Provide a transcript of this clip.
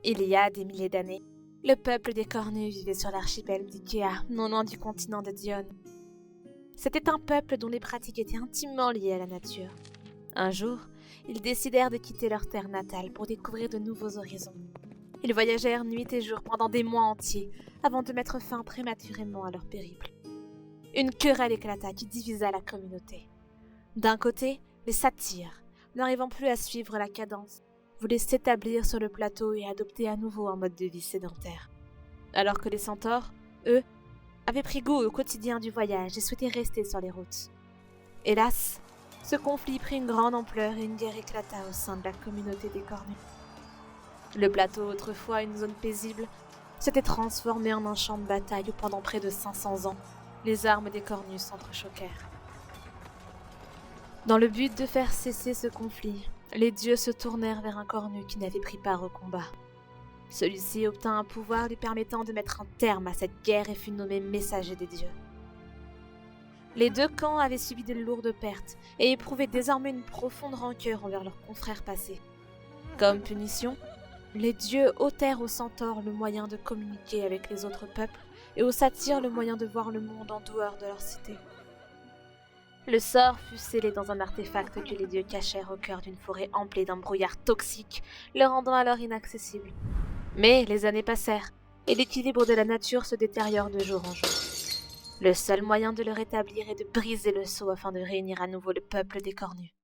Il y a des milliers d'années, le peuple des Cornus vivait sur l'archipel d'Ikea, non loin du continent de Dione. C'était un peuple dont les pratiques étaient intimement liées à la nature. Un jour, ils décidèrent de quitter leur terre natale pour découvrir de nouveaux horizons. Ils voyagèrent nuit et jour pendant des mois entiers avant de mettre fin prématurément à leur périple. Une querelle éclata qui divisa la communauté. D'un côté, les satyres, n'arrivant plus à suivre la cadence, voulaient s'établir sur le plateau et adopter à nouveau un mode de vie sédentaire. Alors que les centaures, eux, avaient pris goût au quotidien du voyage et souhaitaient rester sur les routes. Hélas, ce conflit prit une grande ampleur et une guerre éclata au sein de la communauté des Cornus. Le plateau, autrefois une zone paisible, s'était transformé en un champ de bataille où pendant près de 500 ans, les armes des Cornus s'entrechoquèrent. Dans le but de faire cesser ce conflit, les dieux se tournèrent vers un Cornu qui n'avait pris part au combat. Celui-ci obtint un pouvoir lui permettant de mettre un terme à cette guerre et fut nommé messager des dieux. Les deux camps avaient subi de lourdes pertes et éprouvaient désormais une profonde rancœur envers leurs confrères passés. Comme punition, les dieux ôtèrent aux centaures le moyen de communiquer avec les autres peuples et aux satyres le moyen de voir le monde en dehors de leur cité. Le sort fut scellé dans un artefact que les dieux cachèrent au cœur d'une forêt emplie d'un brouillard toxique, le rendant alors inaccessible. Mais les années passèrent, et l'équilibre de la nature se détériore de jour en jour. Le seul moyen de le rétablir est de briser le sceau afin de réunir à nouveau le peuple des Cornus.